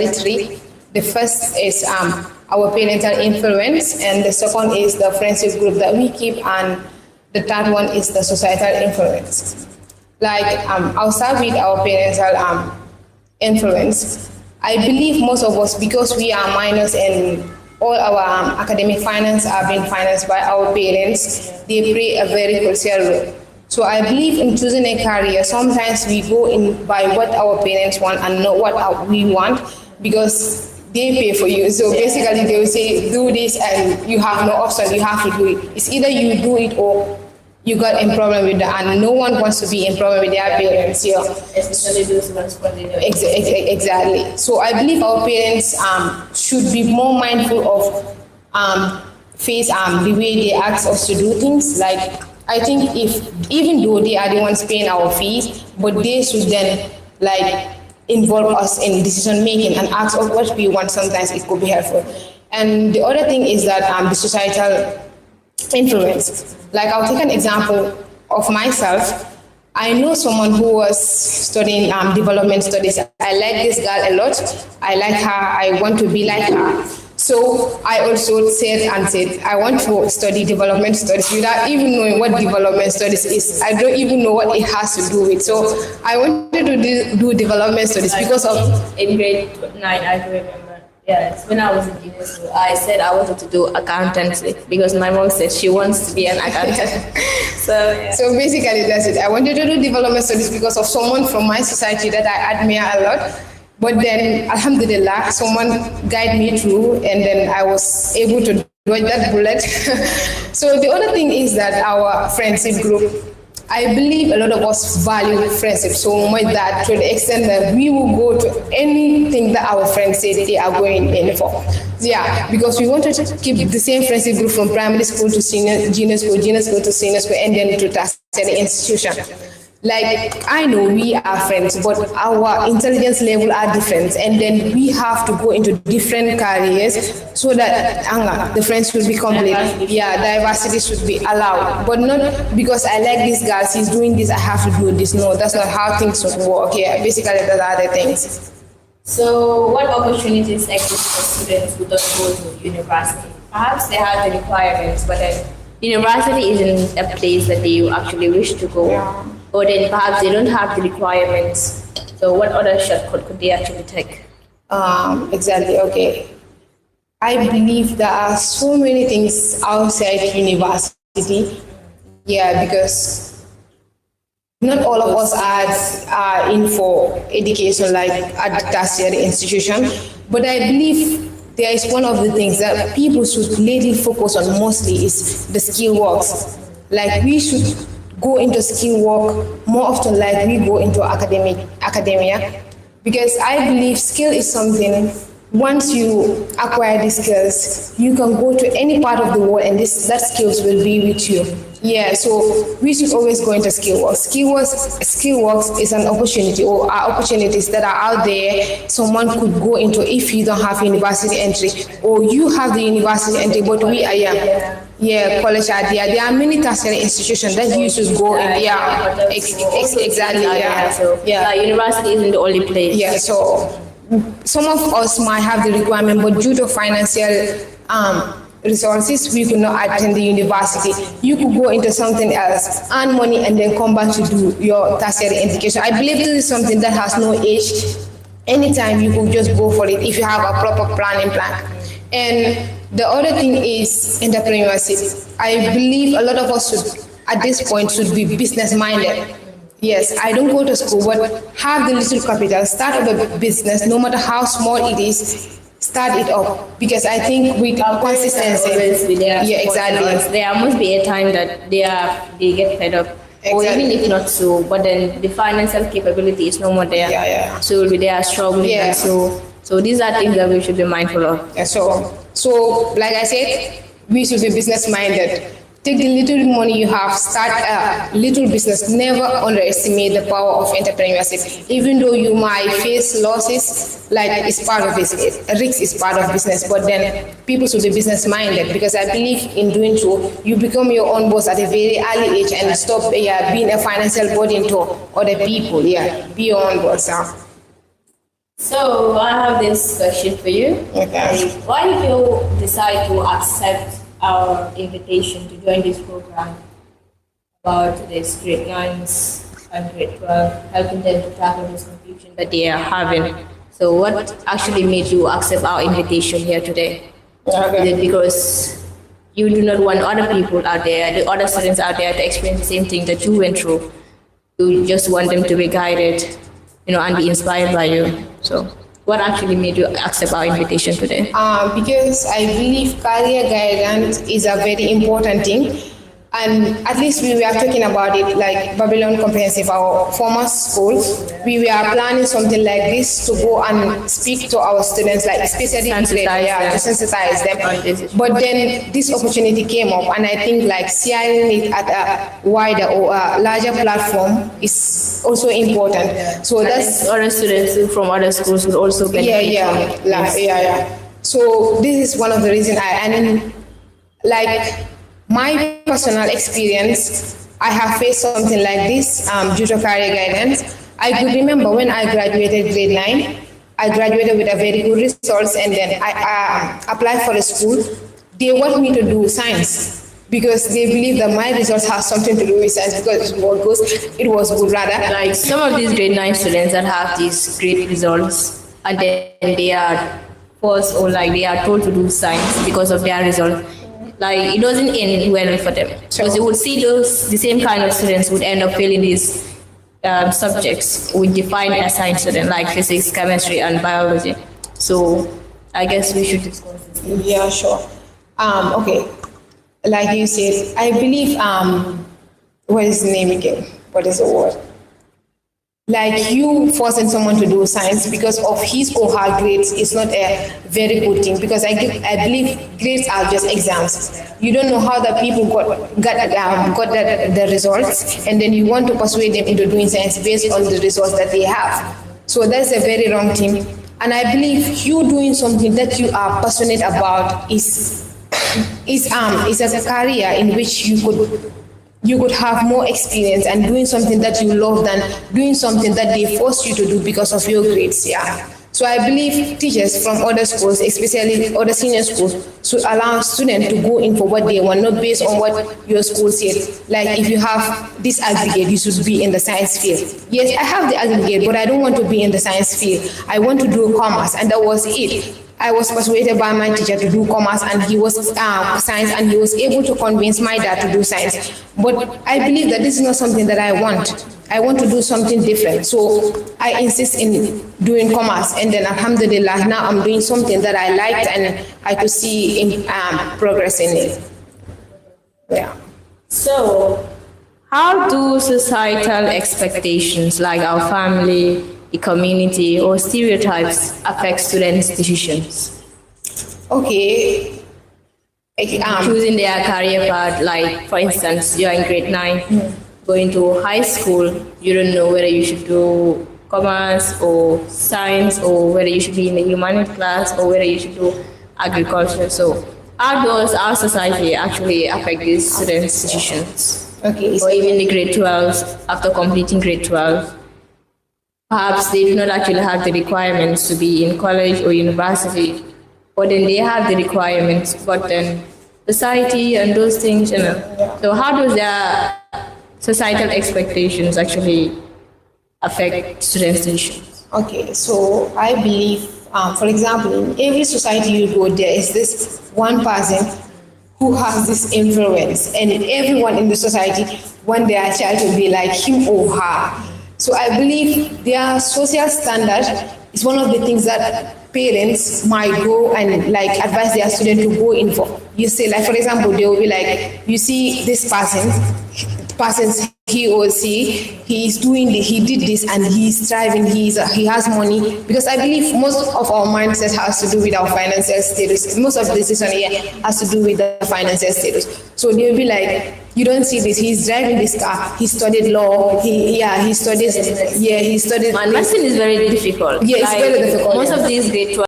three. The first is our parental influence, and the second is the friendship group that we keep, and the third one is the societal influence. Like I'll start with our parental influence. I believe most of us, because we are minors and all our academic finance are being financed by our parents, they play a very crucial role. So I believe in choosing a career, sometimes we go in by what our parents want and not what we want, because they pay for you. So basically they will say, do this, and you have no option, you have to do it. It's either you do it or you got in problem with that, and no one wants to be in problem with their parents. Yeah. Especially those ones when they know. Exactly. So I believe our parents should be more mindful of face the way they ask us to do things. Like I think even though they are the ones paying our fees, but they should then like involve us in decision making and ask us what we want. Sometimes it could be helpful. And the other thing is that the societal influence. Like I'll take an example of myself. I know someone who was studying development studies. I like this girl a lot. I like her. I want to be like her. So I also said, I want to study development studies without even knowing what development studies is. I don't even know what it has to do with. So I wanted to do development studies because of... In grade 9, I remember. Yes, when I was in junior school, I said I wanted to do accountancy because my mom said she wants to be an accountant. So basically that's it. I wanted to do development studies because of someone from my society that I admire a lot. But then, alhamdulillah, someone guided me through, and then I was able to dodge that bullet. So the other thing is that our friendship group, I believe a lot of us value friendship so much that to the extent that we will go to anything that our friends say they are going in for. Yeah, because we wanted to keep the same friendship group from primary school to junior school to senior school, and then to tertiary institution. Like, I know we are friends, but our intelligence level are different, and then we have to go into different careers so that the friends will be complete. Yeah, diversity should be allowed, but not because I like this girl, she's doing this, I have to do this. No, that's not how things should work. Yeah, basically those are the things. So what opportunities exist for students who don't go to university? Perhaps they have the requirements, but then university isn't a place that they actually wish to go. Yeah. Or then perhaps they don't have the requirements. So what other shortcut could they actually take? Exactly, okay. I believe there are so many things outside university. Yeah, because not all of us are in for education like at the tertiary institution. But I believe there is one of the things that people should lately focus on mostly is the skill works. Like we should go into skill work more often like we go into academia, because I believe skill is something, once you acquire these skills, you can go to any part of the world and that skills will be with you. Yeah, so we should always go into skill work. Skill works is an opportunity, or are opportunities that are out there someone could go into if you don't have university entry, or you have the university entry but we are young. Yeah, college are there. There are many tertiary institutions that you should go in. Yeah, exactly. Yeah, so university isn't the only place. Yeah, so some of us might have the requirement, but due to financial resources, we could not attend the university. You could go into something else, earn money, and then come back to do your tertiary education. I believe this is something that has no age. Anytime you could just go for it if you have a proper planning plan. And the other thing is entrepreneurship. I believe a lot of us should, at this point, should be business-minded. Yes, I don't go to school, but have the little capital, start up a business, no matter how small it is, start it up. Because I think with consistency, exactly. There must be a time that they get fed up. Exactly. Or even if not so, but then the financial capability is no more there. Yeah. So they are struggling. Yeah. So these are things that we should be mindful of. Yeah, so like I said, we should be business-minded. Take the little money you have, start a little business. Never underestimate the power of entrepreneurship. Even though you might face losses, like it's part of it. Risk is part of business, but then people should be business-minded, because I believe in doing so, you become your own boss at a very early age and stop being a financial burden to other people. Yeah, be your own boss. So I have this question for you. Okay. Why did you decide to accept our invitation to join this program about this grade 9s and grade 12, helping them to tackle this confusion that they are having? So what actually made you accept our invitation here today? Okay. Is it because you do not want other people out there, the other students out there, to experience the same thing that you went through? You just want them to be guided, and be inspired by you. So, what actually made you accept our invitation today? Because I believe career guidance is a very important thing. And at least we were talking about it like Babylon Comprehensive, our former school. We were planning something like this to go and speak to our students, like especially to sensitize them. But then this opportunity came up, and I think like sharing it at a wider or a larger platform is also important. So that's other students from other schools will also benefit. Yeah. So this is one of the reasons my personal experience, I have faced something like this due to career guidance. I could remember when I graduated grade 9, I graduated with a very good results, and then I applied for a school. They want me to do science because they believe that my results have something to do with science because it was good rather. Like some of these grade 9 students that have these great results, and then they are forced or like they are told to do science because of their results. Like it doesn't end well for them because you would see the same kind of students would end up failing these subjects we define as science students like physics, chemistry, and biology. So I guess we should discuss this. Yeah, sure. Okay, like you said, I believe what is the name again? What is the word? Like you forcing someone to do science because of his or her grades is not a very good thing because I believe grades are just exams. You don't know how the people got the results, and then you want to persuade them into doing science based on the results that they have. So that's a very wrong thing. And I believe you doing something that you are passionate about is a career in which you could have more experience and doing something that you love than doing something that they force you to do because of your grades. Yeah. So I believe teachers from other schools, especially other senior schools, should allow students to go in for what they want, not based on what your school said. Like if you have this aggregate, you should be in the science field. Yes, I have the aggregate, but I don't want to be in the science field. I want to do commerce, and that was it. I was persuaded by my teacher to do commerce, and he was science, and he was able to convince my dad to do science. But I believe that this is not something that I want. I want to do something different. So I insist in doing commerce, and then alhamdulillah, now I'm doing something that I liked and I could see progress in it. Yeah. So how do societal expectations like our family, the community, or stereotypes affect students' decisions? Okay. Choosing their career path, like for instance, you're in grade 9, going to high school, you don't know whether you should do commerce or science, or whether you should be in the humanities class, or whether you should do agriculture. So how does our society actually affect these students' decisions? Okay. Or even the grade 12, after completing grade 12, perhaps they do not actually have the requirements to be in college or university, or then they have the requirements, but then society and those things, So how does their societal expectations actually affect students' decisions? Okay, so I believe, for example, in every society you go, there is this one person who has this influence, and everyone in the society want their child to be like him or her. So I believe their social standard is one of the things that parents might go and like advise their student to go in for. You say, like for example, they will be like, you see this person's he or she, he is doing this, he did this, and he's striving, he has money. Because I believe most of our mindset has to do with our financial status. Most of the decision here has to do with the financial status. So they'll be like, you don't see this, he's driving this car, he studied law, he studied. And medicine is very difficult. Yeah, it's very difficult. Most of these grade 12